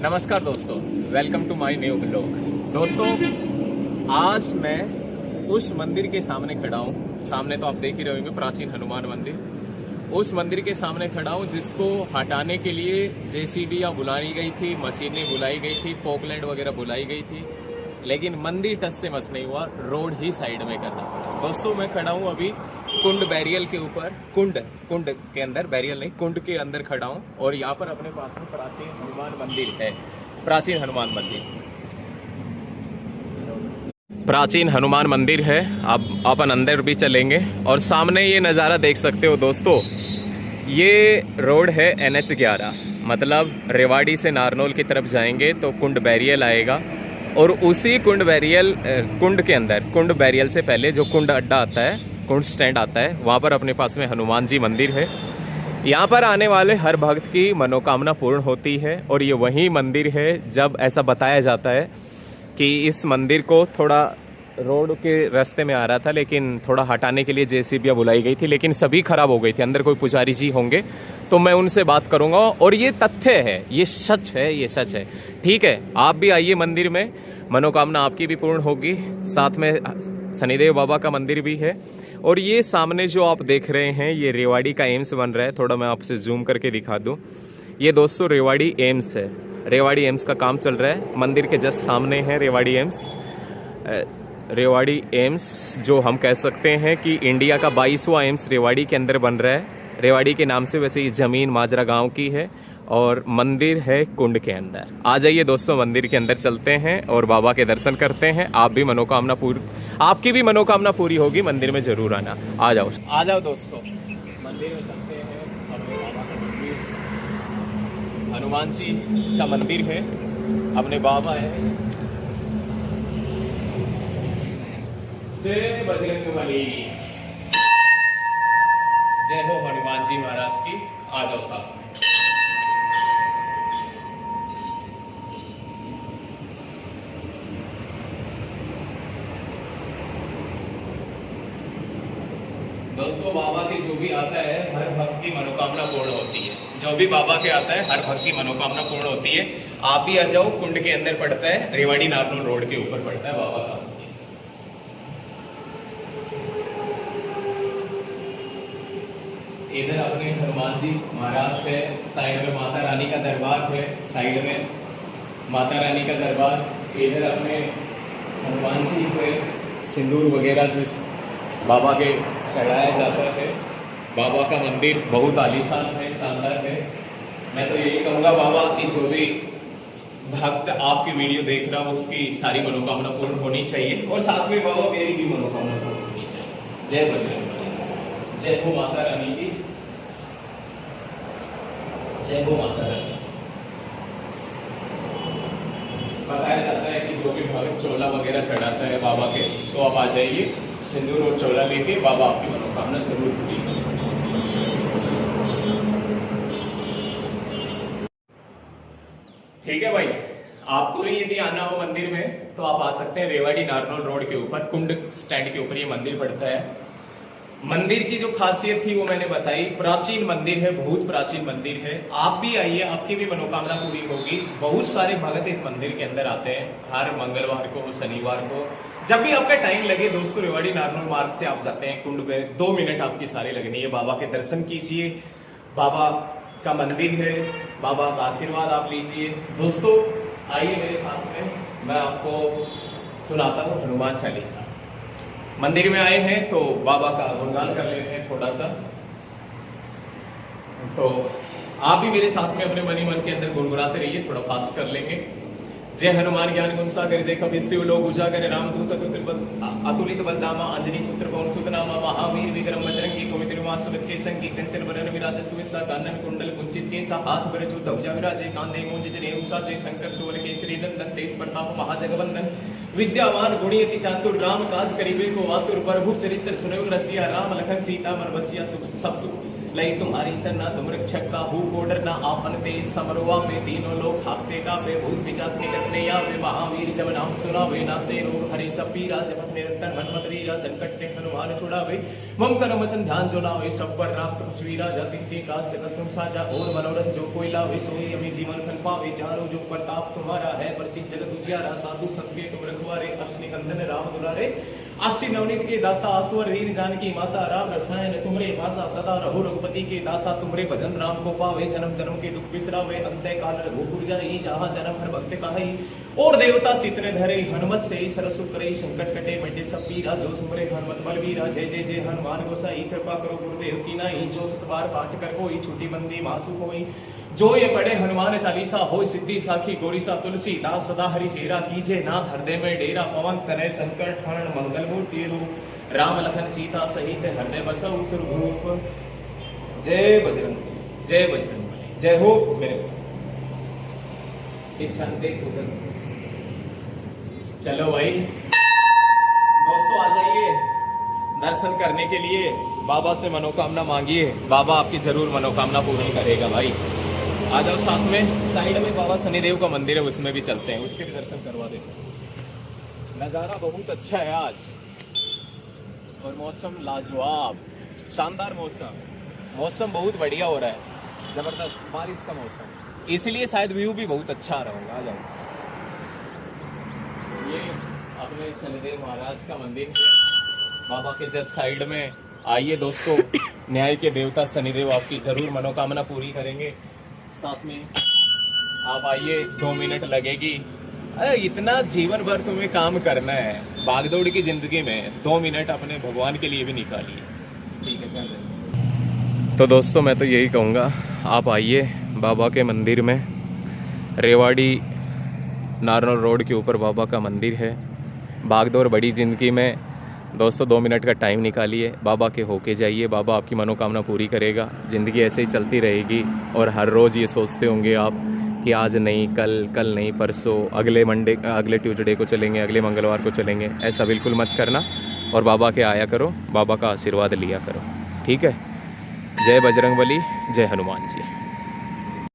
नमस्कार दोस्तों, welcome to my new blog. दोस्तों, आज मैं उस मंदिर के सामने खड़ा हूँ। सामने तो आप देख ही रहे होंगे, प्राचीन हनुमान मंदिर। उस मंदिर के सामने खड़ा हूँ जिसको हटाने के लिए जेसीबी बुलाई गई थी, मशीनें बुलाई गई थी, पोकलैंड वगैरह बुलाई गई थी, लेकिन मंदिर टच से मस नहीं हुआ, रोड ही साइड में करना पड़ा। दोस्तों, मैं खड़ा हूँ अभी कुंड बैरियल के ऊपर, कुंड के अंदर, बैरियल नहीं, कुंड के अंदर खड़ा हूँ। और यहाँ पर अपने पास में प्राचीन हनुमान मंदिर है। प्राचीन हनुमान मंदिर है। अब अपन अंदर भी चलेंगे और सामने ये नज़ारा देख सकते हो दोस्तों। ये रोड है NH11, मतलब रेवाड़ी से नारनौल की तरफ जाएंगे तो कुंड बैरियल आएगा। और उसी कुंड के अंदर, कुंड बैरियल से पहले जो कुंड अड्डा आता है, कुंड स्टैंड आता है, वहाँ पर अपने पास में हनुमान जी मंदिर है। यहाँ पर आने वाले हर भक्त की मनोकामना पूर्ण होती है। और ये वही मंदिर है जब ऐसा बताया जाता है कि इस मंदिर को थोड़ा रोड के रास्ते में आ रहा था, लेकिन थोड़ा हटाने के लिए जेसीबी बुलाई गई थी, लेकिन सभी खराब हो गई थी। अंदर कोई पुजारी जी होंगे तो मैं उनसे बात करूंगा। और ये तथ्य है, ये सच है, ये सच है। ठीक है, आप भी आइए मंदिर में, मनोकामना आपकी भी पूर्ण होगी। साथ में शनिदेव बाबा का मंदिर भी है। और ये सामने जो आप देख रहे हैं, ये रेवाड़ी का एम्स बन रहा है। थोड़ा मैं आपसे जूम करके दिखा दूँ। ये दोस्तों रेवाड़ी एम्स है। रेवाड़ी एम्स का काम चल रहा है। मंदिर के जस्ट सामने है रेवाड़ी एम्स। रेवाड़ी एम्स जो हम कह सकते हैं कि इंडिया का 22वां एम्स रेवाड़ी के अंदर बन रहा है। रेवाड़ी के नाम से वैसे ये ज़मीन माजरा गांव की है और मंदिर है कुंड के अंदर। आ जाइए दोस्तों, मंदिर के अंदर चलते हैं और बाबा के दर्शन करते हैं। आपकी भी मनोकामना पूरी होगी। मंदिर में जरूर आना। आ जाओ दोस्तों, मंदिर में चलते हैं। अपने बाबा का मंदिर, हनुमान जी का मंदिर है, अपने बाबा है। जय बजरंगबली, जय हो हनुमान जी महाराज की। आ जाओ साहब। दोस्तों, बाबा के जो भी आता है हर भक्त की मनोकामना पूर्ण होती है। जो भी बाबा के आता है हर भक्त की मनोकामना पूर्ण होती है। आप भी आ जाओ। कुंड के अंदर पड़ता है, रेवाड़ी नारनौल रोड के ऊपर पड़ता है बाबा का। इधर अपने हनुमान जी महाराज है, साइड में माता रानी का दरबार है, साइड में माता रानी का दरबार। इधर अपने हनुमान जी को सिंदूर वगैरह जिस बाबा के चढ़ाया जाता है। बाबा का मंदिर बहुत आलीशान है, शानदार है। मैं तो यही कहूँगा बाबा की जो भी भक्त आपकी वीडियो देख रहा हो उसकी सारी मनोकामना पूर्ण होनी चाहिए। और साथ में बाबा मेरी भी मनोकामना पूर्ण होनी चाहिए। जय बजरंग, जय हो माता रानी की, जय हो माता रानी। बताया जाता है कि जो भी भक्त चोला वगैरह चढ़ाता है बाबा के, तो आप आ जाइए, सिंदूर और चोला लेके बाबा आपकी मनोकामना जरूर पूरी करेंगे। ठीक है भाई, आपको भी यदि आना हो मंदिर में तो आप आ सकते हैं। रेवाड़ी नारनौल रोड के ऊपर, कुंड स्टैंड के ऊपर ये मंदिर पड़ता है। मंदिर की जो खासियत थी वो मैंने बताई। प्राचीन मंदिर है, बहुत प्राचीन मंदिर है। आप भी आइए, आपकी भी मनोकामना पूरी होगी। बहुत सारे भक्त इस मंदिर के अंदर आते हैं हर मंगलवार को, शनिवार को, जब भी आपका टाइम लगे। दोस्तों, रेवाड़ी नारनौल मार्ग से आप जाते हैं कुंड पे, 2 मिनट आपकी सारी लगनी है। बाबा के दर्शन कीजिए, बाबा का मंदिर है, बाबा का आशीर्वाद आप लीजिए। दोस्तों, आइए मेरे साथ में, मैं आपको सुनाता हूँ हनुमान चालीसा। मंदिर में आए हैं तो बाबा का गुणगान कर लेते हैं थोड़ा सा। तो आप भी मेरे साथ में अपने मन ही मन के अंदर गुनगुनाते रहिए, थोड़ा फास्ट कर लेंगे। जय हनुमान ज्ञान गुण सागर, जय कपीस लोग उजागर, रामदूत अतुलित बलधामा, अंजनी पुत्र पवन सुत नामा, महावीर विक्रम बजरंगी, कुमति निवास सुमित के संगी, कंचन बरन विराज सुविसा, कानन कुंडल कुंचित केसा, हाथ भर जो ध्वजा विराजे, कांधे मूंज जनेऊ साजे, शंकर सुवन केसरी नंदन, तेज प्रताप महाजगवंदन, विद्यावान गुणियति चातुर, राम काज करिबे को आतुर, प्रभु चरित्र सुनऊ रसिया, राम लखन सीता मन बसिया, सब सुख लई तुम्हारी सरना, तुम रक्षक का हूँ को डरना, आपन तेज समरवा में तीनों लोग हाथ ते का पे भूत पिचास निकटने या वे महावीर जब नाम सुना वे नासे रोग हरे सब पीरा जपत निरंतर मन वीरा संकट ने हनुमान छुड़ावे मम कर्म वचन ध्यान जो लावे सब पर राम तपस्वीरा जाति के का सकत तुम साजा और मनोरथ जो कोई लावे सोई अभी जीवन फल पावे चारों जो प्रताप तुम्हारा है परिचित जगत उजियारा साधु संत के तुम रखवारे अष्टनिकंदन राम दुलारे आसी नवनीत के दाता आसवर वीर जानकी माता राम रसायन तुमरे भाषा सदा रहो रघुपति के दासा तुमरे भजन राम को पावे जन्म जन्म के दुख बिसरावे अंत्य काल रघुपुर जाई जहाँ जन्म हर भक्त कहाई और देवता चितने धरे हनुमत से सरसु करे संकट कटे मिटे सब पीरा जो सुमरे हनुमत बलवीरा जय जय जय हनुमान गोसाई कृपा करो गुरुदेव की नाई जो सतबार पाठ कर कोई छुट्टी बंदी मासु होई जो ये पढ़े हनुमान चालीसा हो सिद्धि साखी गौरी सा तुलसी दास सदा हरि चेरा कीजे नाथ हृदय में डेरा पवन तनय संकट हरण मंगल मूर्ति रूप राम लखन सीता सहित हृदय बसउ सुरभूप जय बजरंग जय हो मेरे चलो भाई दोस्तों आ जाइए दर्शन करने के लिए बाबा से मनोकामना मांगिए बाबा आपकी जरूर मनोकामना पूर्ण करेगा भाई आ जाओ साथ में साइड में बाबा शनिदेव का मंदिर है उसमें भी चलते हैं उसके भी दर्शन करवा देते हैं नज़ारा बहुत अच्छा है आज और मौसम लाजवाब शानदार मौसम बहुत बढ़िया हो रहा है जबरदस्त बारिश का मौसम इसलिए शायद व्यू भी बहुत अच्छा आ रहा होगा आ जाओ ये अपने शनिदेव महाराज का मंदिर है बाबा के जस्ट साइड में आइए दोस्तों न्याय के देवता शनिदेव आपकी जरूर मनोकामना पूरी करेंगे साथ में आप आइए 2 मिनट लगेगी अरे इतना जीवन भर तुम्हें काम करना है भागदौड़ की जिंदगी में 2 मिनट अपने भगवान के लिए भी निकालिए ठीक है कर दें। तो दोस्तों मैं तो यही कहूँगा आप आइए बाबा के मंदिर में रेवाड़ी नारनौल रोड के ऊपर बाबा का मंदिर है भागदौड़ बड़ी ज़िंदगी में दोस्तों 2 मिनट का टाइम निकालिए बाबा के होके जाइए बाबा आपकी मनोकामना पूरी करेगा ज़िंदगी ऐसे ही चलती रहेगी और हर रोज़ ये सोचते होंगे आप कि आज नहीं कल नहीं परसों अगले ट्यूसडे को चलेंगे अगले मंगलवार को चलेंगे ऐसा बिल्कुल मत करना और बाबा के आया करो बाबा का आशीर्वाद लिया करो ठीक है जय बजरंगबली जय हनुमान जी।